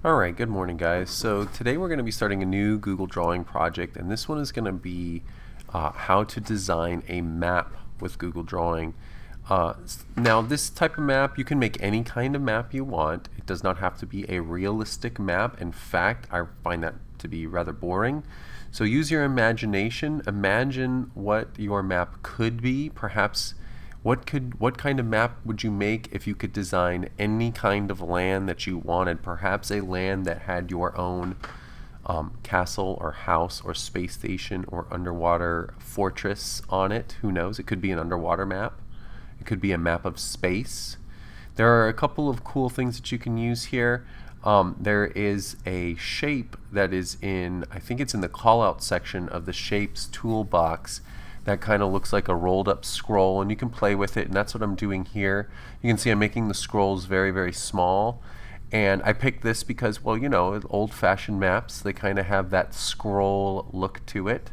Alright, good morning guys. So today we're going to be starting a new Google Drawing project, and this one is going to be how to design a map with Google Drawing. Now this type of map, you can make any kind of map you want. It does not have to be a realistic map. In fact, I find that to be rather boring. So use your imagination. Imagine what your map could be. Perhaps what kind of map would you make if you could design any kind of land that you wanted? Perhaps a land that had your own castle or house or space station or underwater fortress on it. Who knows? It could be an underwater map. It could be a map of space. There are a couple of cool things that you can use here. There is a shape that is in, I think it's in the callout section of the shapes toolbox, that kind of looks like a rolled up scroll, and you can play with it, and that's what I'm doing here. You can see I'm making the scrolls very, very small, and I picked this because, well, you know, old-fashioned maps, they kind of have that scroll look to it.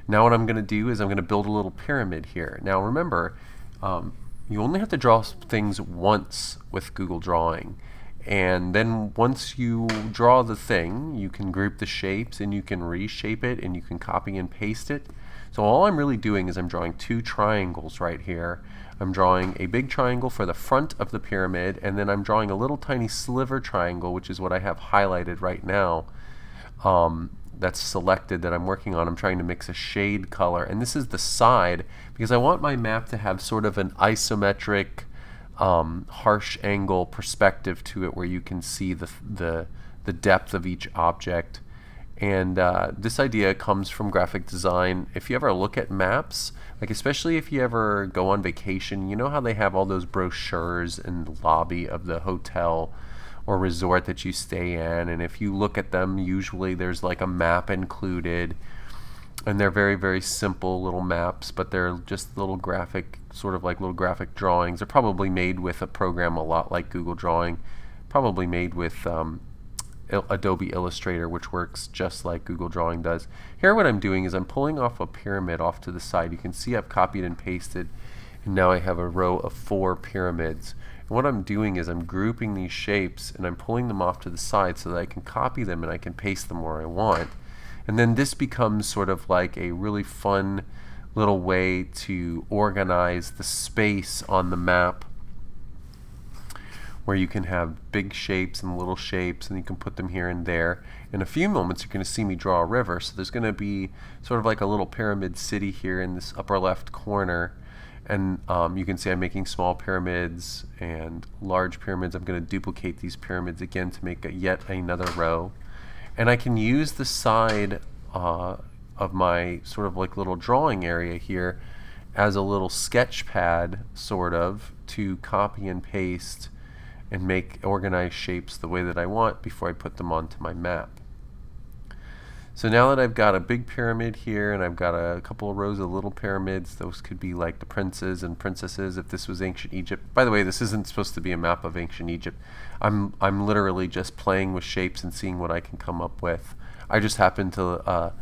Now what I'm going to do is I'm going to build a little pyramid here. Now remember, you only have to draw things once with Google Drawing, and then once you draw the thing, you can group the shapes and you can reshape it and you can copy and paste it. So all I'm really doing is I'm drawing two triangles right here. I'm drawing a big triangle for the front of the pyramid, and then I'm drawing a little tiny sliver triangle, which is what I have highlighted right now. That's selected that I'm working on. I'm trying to mix a shade color, and this is the side because I want my map to have sort of an isometric harsh angle perspective to it where you can see the depth of each object. And this idea comes from graphic design. If you ever look at maps, like especially if you ever go on vacation, you know how they have all those brochures in the lobby of the hotel or resort that you stay in, and if you look at them, usually there's like a map included, and they're very, very simple little maps, but they're just little graphic, sort of like little graphic drawings. They're probably made with a program a lot like Google Drawing, probably made with Adobe Illustrator, which works just like Google Drawing does. Here what I'm doing is I'm pulling off a pyramid off to the side. You can see I've copied and pasted, and now I have a row of 4 pyramids. And what I'm doing is I'm grouping these shapes and I'm pulling them off to the side so that I can copy them and I can paste them where I want. And then this becomes sort of like a really fun little way to organize the space on the map, where you can have big shapes and little shapes, and you can put them here and there. In a few moments you're going to see me draw a river, so there's going to be sort of like a little pyramid city here in this upper left corner, and you can see I'm making small pyramids and large pyramids. I'm going to duplicate these pyramids again to make yet another row, and I can use the side of my sort of like little drawing area here as a little sketch pad, sort of, to copy and paste and make organized shapes the way that I want before I put them onto my map. So now that I've got a big pyramid here and I've got a couple of rows of little pyramids, those could be like the princes and princesses if this was ancient Egypt. By the way, this isn't supposed to be a map of ancient Egypt. I'm literally just playing with shapes and seeing what I can come up with. I just happen to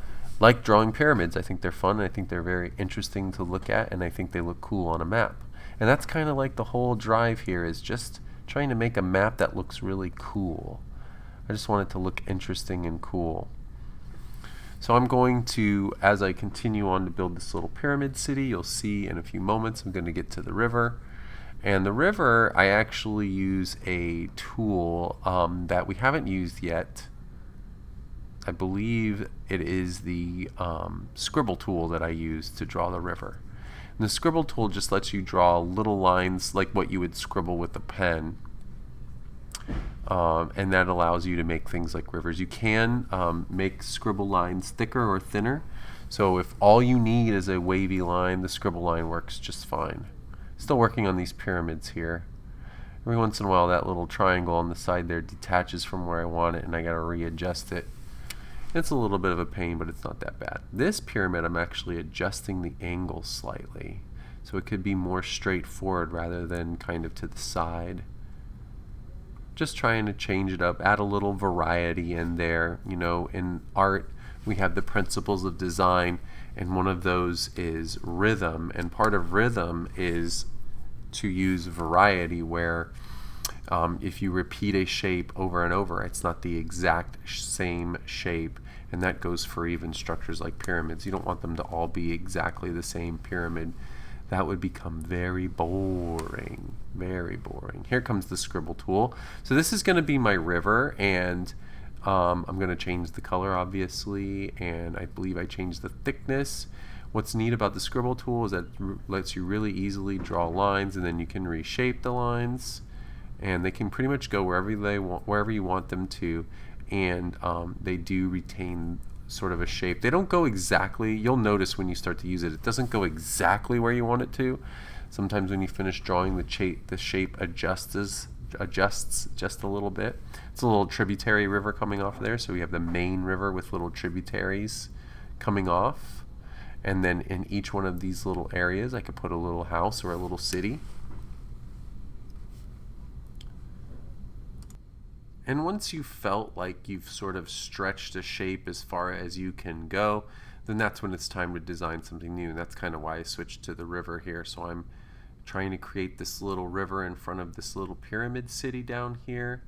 like drawing pyramids. I think they're fun, and I think they're very interesting to look at, and I think they look cool on a map. And that's kind of like the whole drive here, is just trying to make a map that looks really cool. I just want it to look interesting and cool. So I'm going to, as I continue on to build this little pyramid city, you'll see in a few moments I'm going to get to the river. And the river, I actually use a tool that we haven't used yet. I believe it is the scribble tool that I use to draw the river. And the scribble tool just lets you draw little lines like what you would scribble with a pen, and that allows you to make things like rivers. You can make scribble lines thicker or thinner, so if all you need is a wavy line, the scribble line works just fine. Still working on these pyramids here. Every once in a while that little triangle on the side there detaches from where I want it, and I gotta readjust it. It's a little bit of a pain, but it's not that bad. This pyramid, I'm actually adjusting the angle slightly, so it could be more straightforward rather than kind of to the side. Just trying to change it up, add a little variety in there. You know, in art, we have the principles of design, and one of those is rhythm, and part of rhythm is to use variety, where If you repeat a shape over and over, it's not the exact same shape, and that goes for even structures like pyramids. You don't want them to all be exactly the same pyramid. That would become very boring, very boring. Here comes the scribble tool. So this is going to be my river, and I'm going to change the color, obviously, and I believe I changed the thickness. What's neat about the scribble tool is that it lets you really easily draw lines, and then you can reshape the lines, and they can pretty much go wherever you want them to, and they do retain sort of a shape. They don't go exactly, you'll notice when you start to use it, it doesn't go exactly where you want it to. Sometimes when you finish drawing, the shape adjusts just a little bit. It's a little tributary river coming off there, so we have the main river with little tributaries coming off, and then in each one of these little areas I could put a little house or a little city. And once you felt like you've sort of stretched a shape as far as you can go, then that's when it's time to design something new. And that's kind of why I switched to the river here. So I'm trying to create this little river in front of this little pyramid city down here.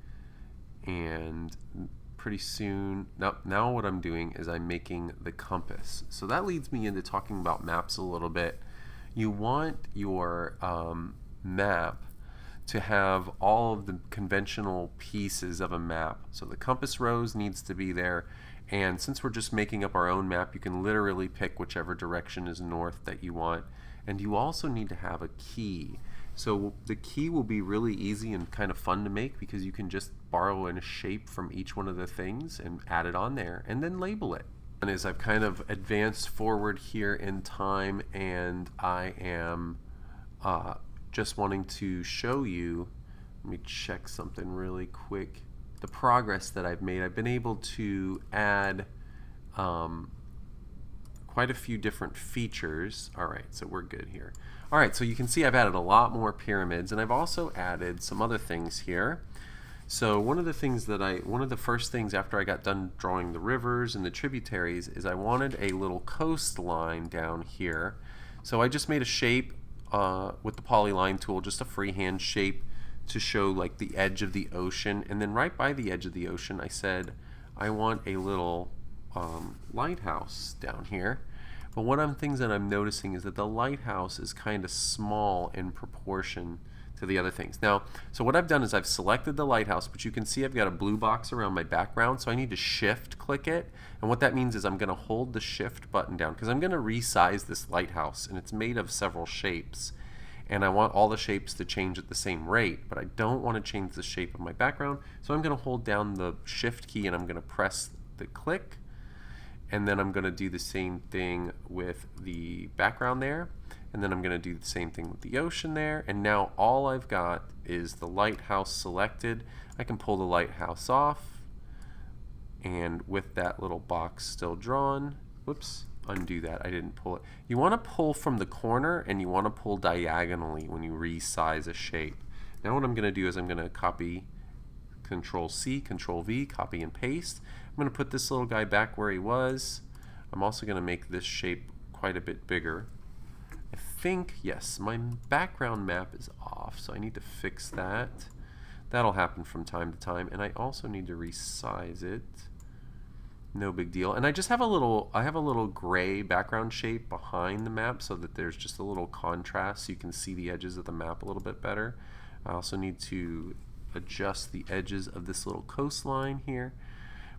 And pretty soon, now what I'm doing is I'm making the compass. So that leads me into talking about maps a little bit. You want your map to have all of the conventional pieces of a map. So the compass rose needs to be there, and since we're just making up our own map, you can literally pick whichever direction is north that you want. And you also need to have a key. So the key will be really easy and kind of fun to make, because you can just borrow in a shape from each one of the things and add it on there and then label it. And as I've kind of advanced forward here in time, and I am just wanting to show you, let me check something really quick, the progress that I've made. I've been able to add quite a few different features. Alright, so we're good here. Alright, so you can see I've added a lot more pyramids, and I've also added some other things here. So one of the first things after I got done drawing the rivers and the tributaries is I wanted a little coastline down here. So I just made a shape with the polyline tool, just a freehand shape to show like the edge of the ocean, and then right by the edge of the ocean I said I want a little lighthouse down here. But things that I'm noticing is that the lighthouse is kind of small in proportion to the other things. Now, so what I've done is I've selected the lighthouse, but you can see I've got a blue box around my background, so I need to shift click it. And what that means is I'm going to hold the shift button down, because I'm going to resize this lighthouse, and it's made of several shapes. And I want all the shapes to change at the same rate, but I don't want to change the shape of my background. So I'm going to hold down the shift key, and I'm going to press the click, and then I'm going to do the same thing with the background there. And then I'm going to do the same thing with the ocean there. And now all I've got is the lighthouse selected. I can pull the lighthouse off. And with that little box still drawn, whoops, undo that. I didn't pull it. You want to pull from the corner, and you want to pull diagonally when you resize a shape. Now what I'm going to do is I'm going to copy, Control C, Control V, copy and paste. I'm going to put this little guy back where he was. I'm also going to make this shape quite a bit bigger. I think, yes, my background map is off, so I need to fix that. That'll happen from time to time, and I also need to resize it. No big deal. And I just have a little gray background shape behind the map so that there's just a little contrast so you can see the edges of the map a little bit better. I also need to adjust the edges of this little coastline here.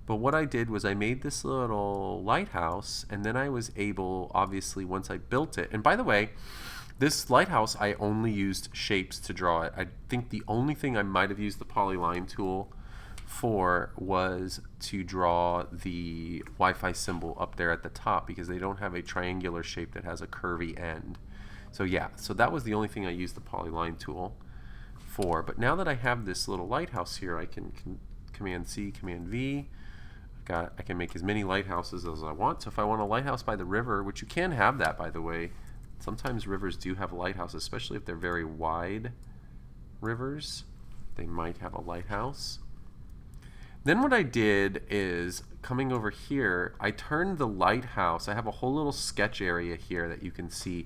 But what I did was I made this little lighthouse, and then I was able, obviously, once I built it, and by the way, this lighthouse I only used shapes to draw it. I think the only thing I might have used the polyline tool for was to draw the Wi-Fi symbol up there at the top, because they don't have a triangular shape that has a curvy end. So yeah, so that was the only thing I used the polyline tool for. But now that I have this little lighthouse here, I can Command C, Command V. I can make as many lighthouses as I want. So if I want a lighthouse by the river, which you can have that, by the way, sometimes rivers do have lighthouses, especially if they're very wide rivers, they might have a lighthouse. Then what I did is, coming over here, I turned the lighthouse, I have a whole little sketch area here that you can see,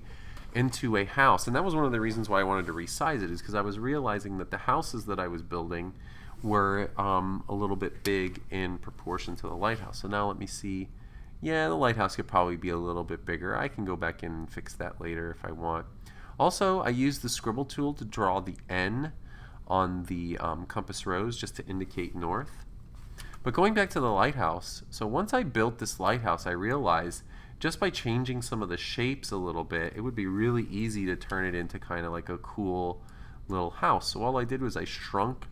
into a house. And that was one of the reasons why I wanted to resize it, is because I was realizing that the houses that I was building were a little bit big in proportion to the lighthouse. So now let me see. Yeah, the lighthouse could probably be a little bit bigger. I can go back in and fix that later if I want. Also, I used the scribble tool to draw the N on the compass rose just to indicate north. But going back to the lighthouse, so once I built this lighthouse, I realized just by changing some of the shapes a little bit, it would be really easy to turn it into kind of like a cool little house. So all I did was I shrunk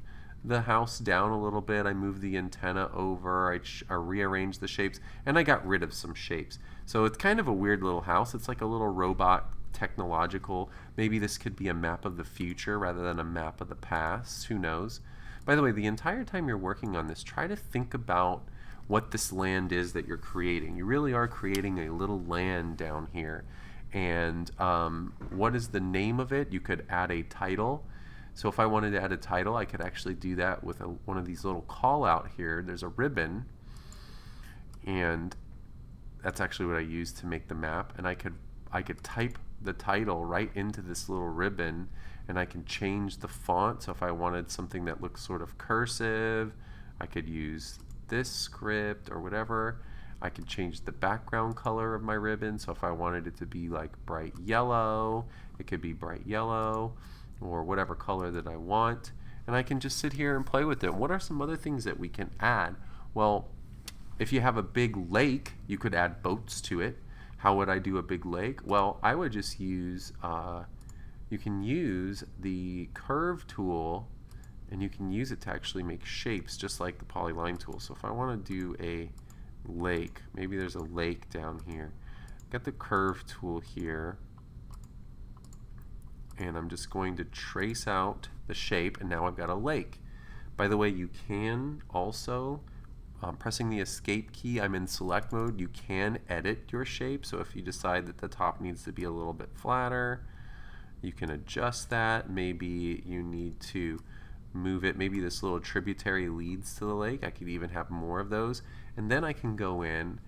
the house down a little bit. I moved the antenna over, I rearranged the shapes, and I got rid of some shapes. So it's kind of a weird little house. It's like a little robot technological. Maybe this could be a map of the future rather than a map of the past. Who knows? By the way, the entire time you're working on this, try to think about what this land is that you're creating. You really are creating a little land down here. And what is the name of it? You could add a title. So if I wanted to add a title, I could actually do that with one of these little call out here. There's a ribbon, and that's actually what I used to make the map. And I could type the title right into this little ribbon, and I can change the font. So if I wanted something that looks sort of cursive, I could use this script or whatever. I could change the background color of my ribbon. So if I wanted it to be like bright yellow, it could be bright yellow or whatever color that I want. And I can just sit here and play with it. What are some other things that we can add? Well, if you have a big lake, you could add boats to it. How would I do a big lake? Well, I would just use, you can use the curve tool, and you can use it to actually make shapes just like the polyline tool. So if I want to do a lake, maybe there's a lake down here. Got the curve tool here, and I'm just going to trace out the shape, and now I've got a lake. By the way, you can also, pressing the escape key, I'm in select mode, you can edit your shape. So if you decide that the top needs to be a little bit flatter, you can adjust that. Maybe you need to move it, maybe this little tributary leads to the lake. I could even have more of those. And then I can go in,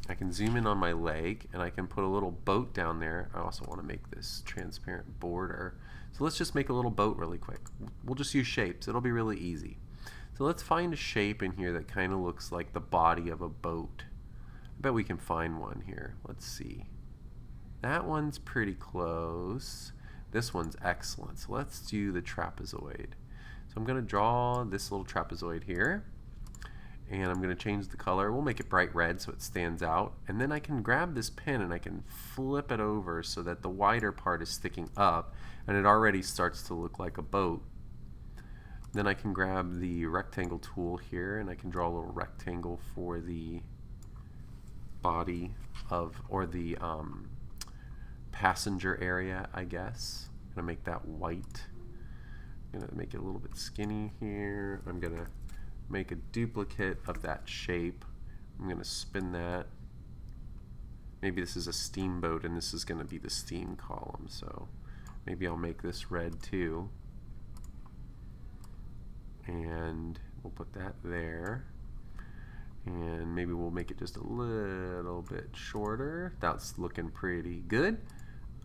I can zoom in on my lake, and I can put a little boat down there. I also want to make this transparent border. So let's just make a little boat really quick. We'll just use shapes. It'll be really easy. So let's find a shape in here that kind of looks like the body of a boat. I bet we can find one here. Let's see. That one's pretty close. This one's excellent. So let's do the trapezoid. So I'm going to draw this little trapezoid here, and I'm going to change the color. We'll make it bright red so it stands out. And then I can grab this pen and I can flip it over so that the wider part is sticking up, and it already starts to look like a boat. Then I can grab the rectangle tool here, and I can draw a little rectangle for the body of, or the passenger area, I guess. I'm going to make that white. I'm going to make it a little bit skinny here. I'm going to make a duplicate of that shape. I'm going to spin that. Maybe this is a steamboat, and this is going to be the steam column. So maybe I'll make this red too. And we'll put that there. And maybe we'll make it just a little bit shorter. That's looking pretty good.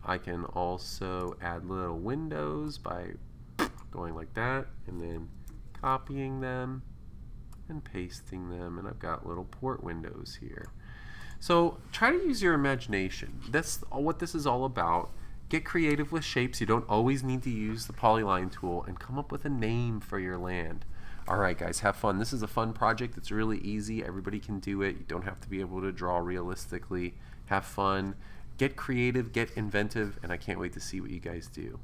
I can also add little windows by going like that, and then copying them and pasting them, and I've got little port windows here. So try to use your imagination. That's what this is all about. Get creative with shapes. You don't always need to use the polyline tool, and come up with a name for your land. Alright guys, have fun. This is a fun project. It's really easy. Everybody can do it. You don't have to be able to draw realistically. Have fun. Get creative, get inventive, and I can't wait to see what you guys do.